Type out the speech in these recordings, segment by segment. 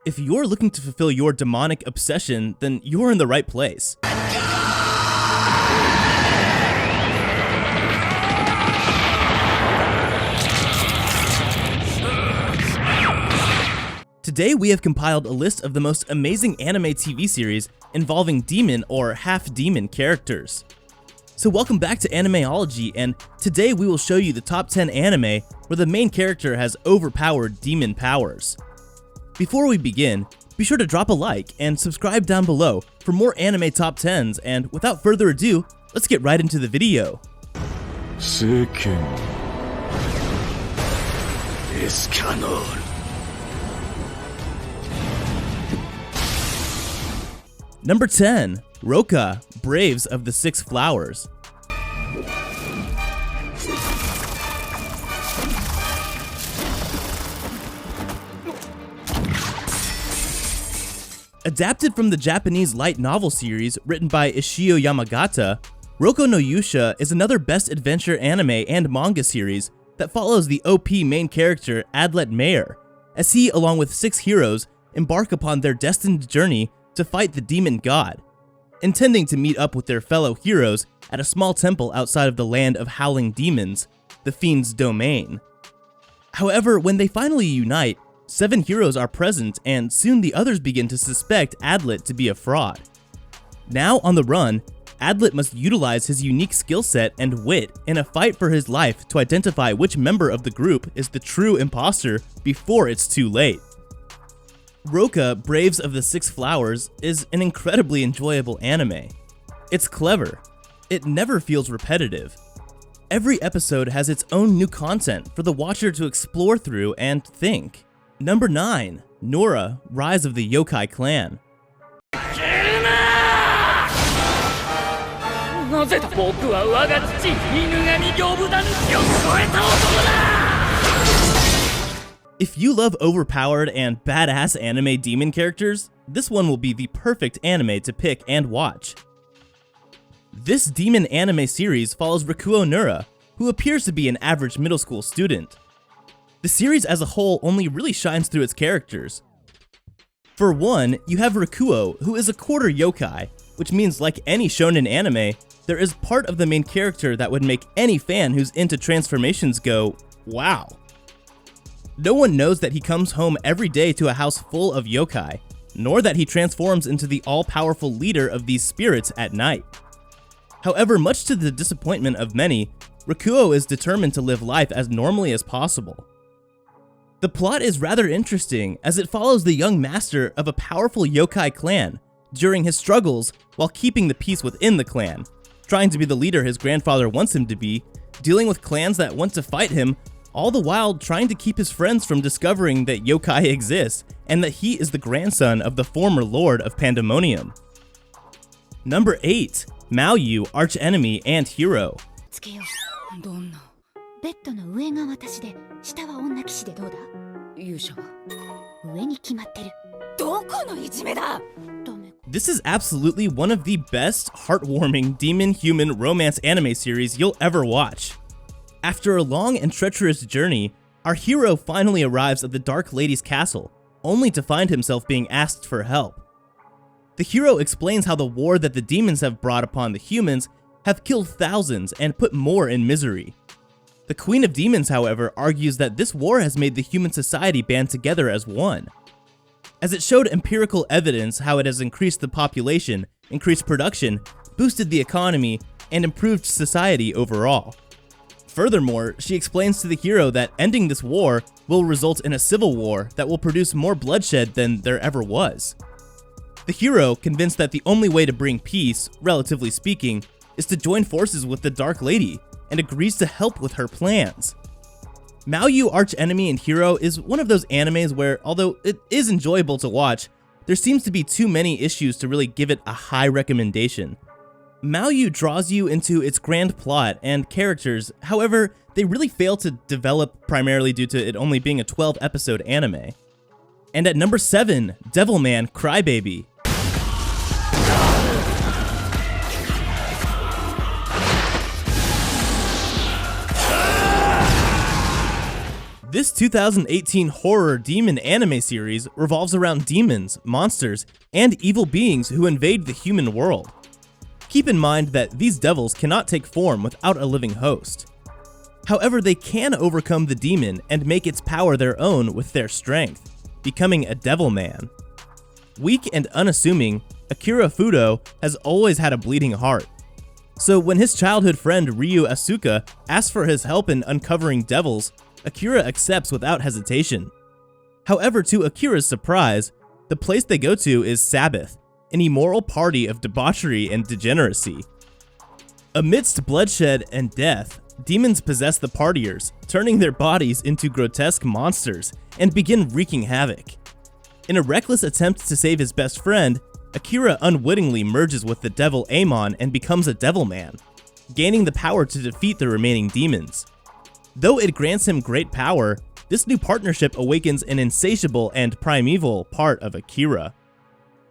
If you're looking to fulfill your demonic obsession, then you're in the right place. Today we have compiled a list of the most amazing anime TV series involving demon or half-demon characters. So welcome back to Animeology, and today we will show you the top 10 anime where the main character has overpowered demon powers. Before we begin, be sure to drop a like and subscribe down below for more anime top 10s, and without further ado, let's get right into the video. Number 10. Ruka, Braves of the Six Flowers. Adapted from the Japanese light novel series written by Ishio Yamagata, Roko no Yusha is another best adventure anime and manga series that follows the OP main character Adlet Mayer, as he, along with 6 heroes, embark upon their destined journey to fight the demon god, intending to meet up with their fellow heroes at a small temple outside of the land of howling demons, the Fiend's domain. However, when they finally unite, 7 heroes are present, and soon the others begin to suspect Adlet to be a fraud. Now on the run, Adlet must utilize his unique skill set and wit in a fight for his life to identify which member of the group is the true imposter before it's too late. Ruka, Braves of the Six Flowers is an incredibly enjoyable anime. It's clever. It never feels repetitive. Every episode has its own new content for the watcher to explore through and think. Number 9. Nora, Rise of the Yokai Clan. If you love overpowered and badass anime demon characters, this one will be the perfect anime to pick and watch. This demon anime series follows Rikuo Nora, who appears to be an average middle school student. The series as a whole only really shines through its characters. For one, you have Rikuo, who is a quarter yokai, which means like any shonen anime, there is part of the main character that would make any fan who's into transformations go, wow. No one knows that he comes home every day to a house full of yokai, nor that he transforms into the all-powerful leader of these spirits at night. However, much to the disappointment of many, Rikuo is determined to live life as normally as possible. The plot is rather interesting, as it follows the young master of a powerful yokai clan during his struggles while keeping the peace within the clan, trying to be the leader his grandfather wants him to be, dealing with clans that want to fight him, all the while trying to keep his friends from discovering that yokai exists and that he is the grandson of the former lord of Pandemonium. Number 8. Maoyu, Archenemy and Hero. This is absolutely one of the best, heartwarming demon-human romance anime series you'll ever watch. After a long and treacherous journey, our hero finally arrives at the Dark Lady's castle, only to find himself being asked for help. The hero explains how the war that the demons have brought upon the humans have killed thousands and put more in misery. The Queen of Demons, however, argues that this war has made the human society band together as one, as it showed empirical evidence how it has increased the population, increased production, boosted the economy, and improved society overall. Furthermore, she explains to the hero that ending this war will result in a civil war that will produce more bloodshed than there ever was. The hero, convinced that the only way to bring peace, relatively speaking, is to join forces with the Dark Lady, and agrees to help with her plans. Maoyu, Archenemy and Hero is one of those animes where, although it is enjoyable to watch, there seems to be too many issues to really give it a high recommendation. Maoyu draws you into its grand plot and characters, however, they really fail to develop primarily due to it only being a 12-episode anime. And at number 7, Man Crybaby. This 2018 horror demon anime series revolves around demons, monsters, and evil beings who invade the human world. Keep in mind that these devils cannot take form without a living host. However, they can overcome the demon and make its power their own with their strength, becoming a devil man. Weak and unassuming, Akira Fudo has always had a bleeding heart. So when his childhood friend Ryu Asuka asks for his help in uncovering devils, Akira accepts without hesitation. However, to Akira's surprise, the place they go to is Sabbath, an immoral party of debauchery and degeneracy. Amidst bloodshed and death, demons possess the partiers, turning their bodies into grotesque monsters and begin wreaking havoc. In a reckless attempt to save his best friend, Akira unwittingly merges with the devil Amon and becomes a devil man, gaining the power to defeat the remaining demons. Though it grants him great power, this new partnership awakens an insatiable and primeval part of Akira.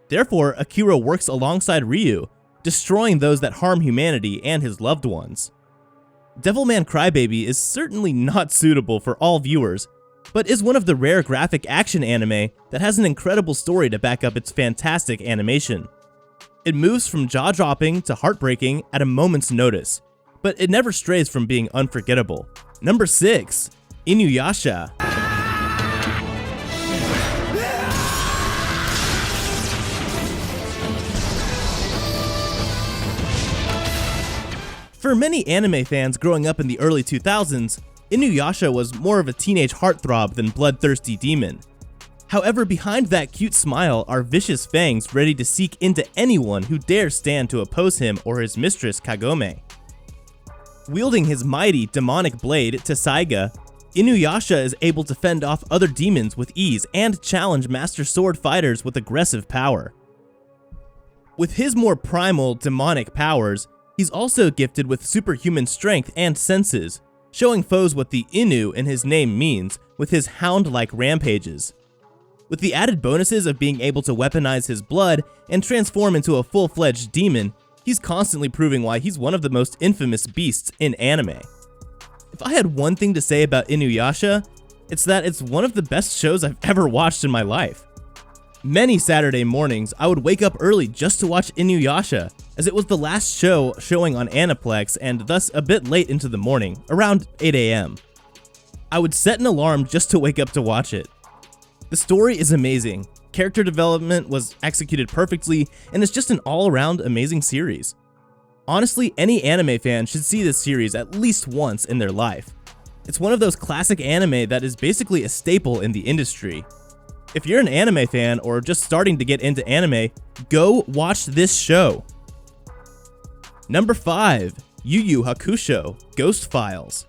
Therefore, Akira works alongside Ryu, destroying those that harm humanity and his loved ones. Man Crybaby is certainly not suitable for all viewers, but is one of the rare graphic action anime that has an incredible story to back up its fantastic animation. It moves from jaw-dropping to heartbreaking at a moment's notice, but it never strays from being unforgettable. Number 6. Inuyasha. For many anime fans growing up in the early 2000s, Inuyasha was more of a teenage heartthrob than bloodthirsty demon. However, behind that cute smile are vicious fangs ready to seek into anyone who dares stand to oppose him or his mistress Kagome. Wielding his mighty demonic blade, Tessaiga, Inuyasha is able to fend off other demons with ease and challenge Master Sword fighters with aggressive power. With his more primal, demonic powers, he's also gifted with superhuman strength and senses, showing foes what the Inu in his name means with his hound-like rampages. With the added bonuses of being able to weaponize his blood and transform into a full-fledged demon, he's constantly proving why he's one of the most infamous beasts in anime. If I had one thing to say about Inuyasha, it's that it's one of the best shows I've ever watched in my life. Many Saturday mornings, I would wake up early just to watch Inuyasha, as it was the last show showing on Aniplex and thus a bit late into the morning, around 8 AM. I would set an alarm just to wake up to watch it. The story is amazing, character development was executed perfectly, and it's just an all-around amazing series. Honestly, any anime fan should see this series at least once in their life. It's one of those classic anime that is basically a staple in the industry. If you're an anime fan or just starting to get into anime, go watch this show. Number 5. Yu Hakusho, Ghost Files.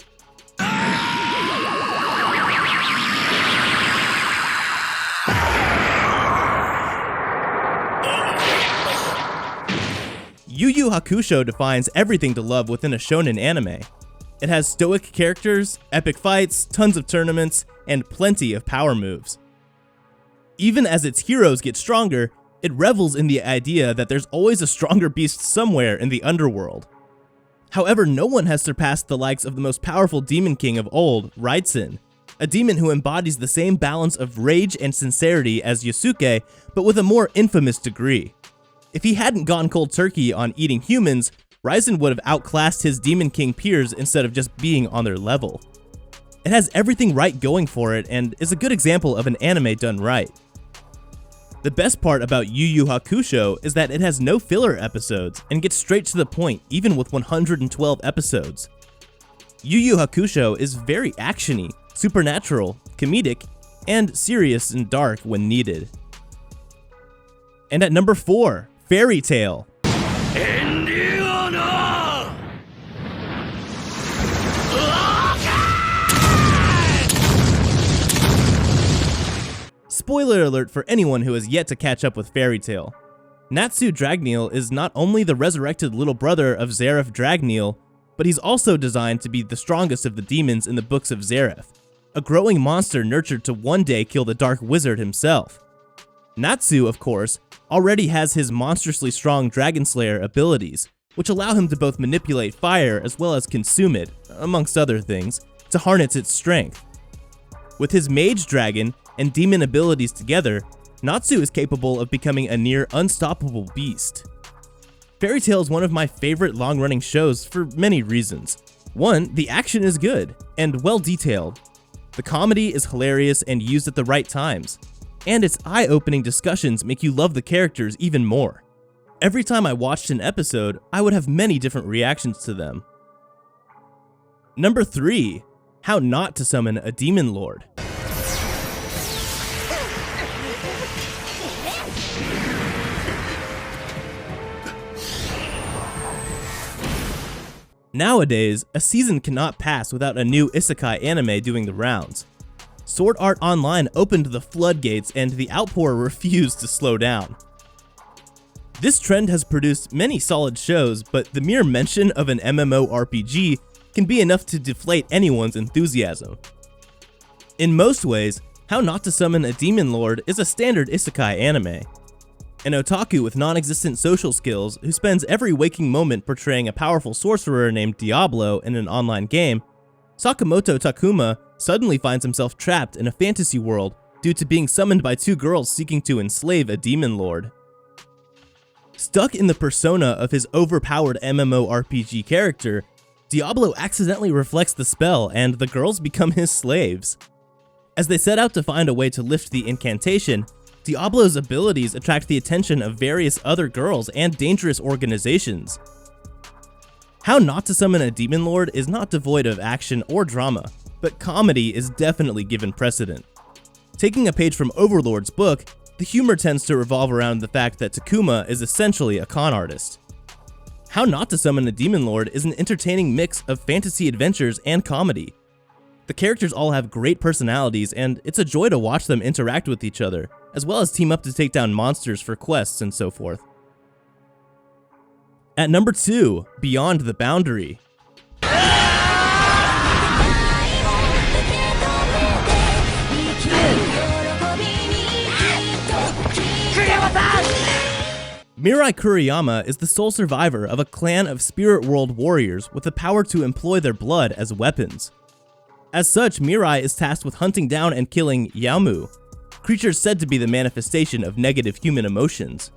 Yu Hakusho defines everything to love within a shonen anime. It has stoic characters, epic fights, tons of tournaments, and plenty of power moves. Even as its heroes get stronger, it revels in the idea that there's always a stronger beast somewhere in the underworld. However, no one has surpassed the likes of the most powerful demon king of old, Raiden, a demon who embodies the same balance of rage and sincerity as Yosuke, but with a more infamous degree. If he hadn't gone cold turkey on eating humans, Raiden would have outclassed his demon king peers instead of just being on their level. It has everything right going for it and is a good example of an anime done right. The best part about Yu Hakusho is that it has no filler episodes and gets straight to the point even with 112 episodes. Yu Hakusho is very actiony, supernatural, comedic, and serious and dark when needed. And at number 4, Fairy Tail. Spoiler alert for anyone who has yet to catch up with Fairy Tail. Natsu Dragneel is not only the resurrected little brother of Zareth Dragneel, but he's also designed to be the strongest of the demons in the books of Zareth, a growing monster nurtured to one day kill the Dark Wizard himself. Natsu, of course, already has his monstrously strong Dragon Slayer abilities, which allow him to both manipulate fire as well as consume it, amongst other things, to harness its strength. With his mage dragon and demon abilities together, Natsu is capable of becoming a near unstoppable beast. Fairy Tail is one of my favorite long-running shows for many reasons. One, the action is good and well detailed. The comedy is hilarious and used at the right times. And its eye-opening discussions make you love the characters even more. Every time I watched an episode, I would have many different reactions to them. Number 3. How not to summon a demon lord. Nowadays, a season cannot pass without a new isekai anime doing the rounds. Sword Art Online opened the floodgates and the outpour refused to slow down. This trend has produced many solid shows, but the mere mention of an MMORPG can be enough to deflate anyone's enthusiasm. In most ways, How Not to Summon a Demon Lord is a standard isekai anime. An otaku with non-existent social skills who spends every waking moment portraying a powerful sorcerer named Diablo in an online game, Sakamoto Takuma suddenly finds himself trapped in a fantasy world due to being summoned by two girls seeking to enslave a demon lord. Stuck in the persona of his overpowered MMORPG character, Diablo accidentally reflects the spell and the girls become his slaves. As they set out to find a way to lift the incantation, Diablo's abilities attract the attention of various other girls and dangerous organizations. How Not to Summon a Demon Lord is not devoid of action or drama, but comedy is definitely given precedent. Taking a page from Overlord's book, the humor tends to revolve around the fact that Takuma is essentially a con artist. How Not to Summon a Demon Lord is an entertaining mix of fantasy adventures and comedy. The characters all have great personalities, and it's a joy to watch them interact with each other, as well as team up to take down monsters for quests and so forth. At number 2, Beyond the Boundary. Mirai Kuriyama is the sole survivor of a clan of spirit world warriors with the power to employ their blood as weapons. As such, Mirai is tasked with hunting down and killing Yamu, creatures said to be the manifestation of negative human emotions.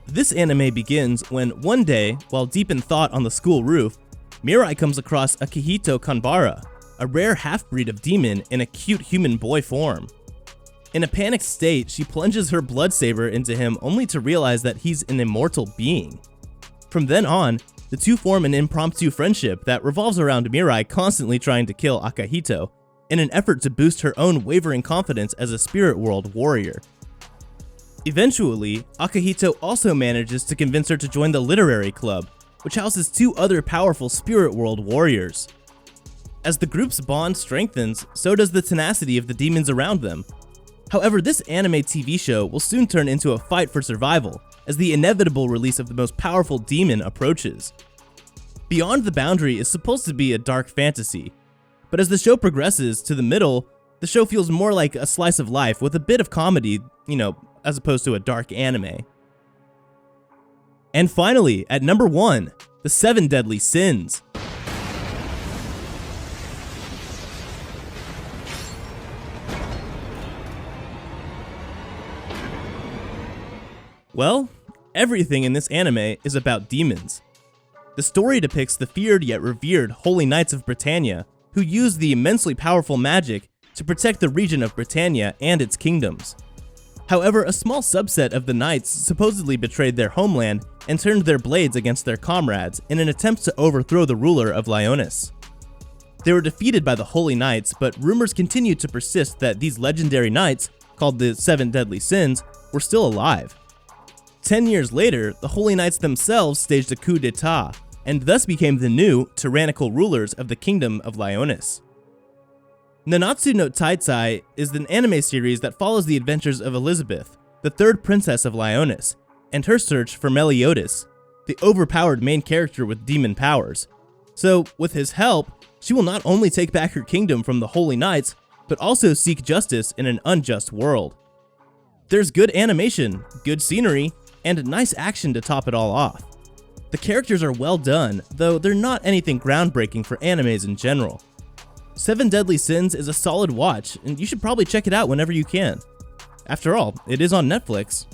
This anime begins when, one day, while deep in thought on the school roof, Mirai comes across Akihito Kanbara, a rare half-breed of demon in a cute human boy form. In a panicked state, she plunges her blood saber into him only to realize that he's an immortal being. From then on, the two form an impromptu friendship that revolves around Mirai constantly trying to kill Akihito, in an effort to boost her own wavering confidence as a spirit world warrior. Eventually, Akihito also manages to convince her to join the literary club, which houses two other powerful spirit world warriors. As the group's bond strengthens, so does the tenacity of the demons around them. However, this anime TV show will soon turn into a fight for survival, as the inevitable release of the most powerful demon approaches. Beyond the Boundary is supposed to be a dark fantasy, but as the show progresses to the middle, the show feels more like a slice of life with a bit of comedy, as opposed to a dark anime. And finally, at number 1, The 7 Deadly Sins. Well, everything in this anime is about demons. The story depicts the feared yet revered Holy Knights of Britannia, who use the immensely powerful magic to protect the region of Britannia and its kingdoms. However, a small subset of the knights supposedly betrayed their homeland and turned their blades against their comrades in an attempt to overthrow the ruler of Lyoness. They were defeated by the Holy Knights, but rumors continued to persist that these legendary knights, called the 7 Deadly Sins, were still alive. 10 years later, the Holy Knights themselves staged a coup d'etat, and thus became the new, tyrannical rulers of the Kingdom of Lyoness. Nanatsu no Taizai is an anime series that follows the adventures of Elizabeth, the third princess of Lyoness, and her search for Meliodas, the overpowered main character with demon powers. So, with his help, she will not only take back her kingdom from the Holy Knights, but also seek justice in an unjust world. There's good animation, good scenery, and nice action to top it all off. The characters are well done, though they're not anything groundbreaking for animes in general. Seven Deadly Sins is a solid watch, and you should probably check it out whenever you can. After all, it is on Netflix.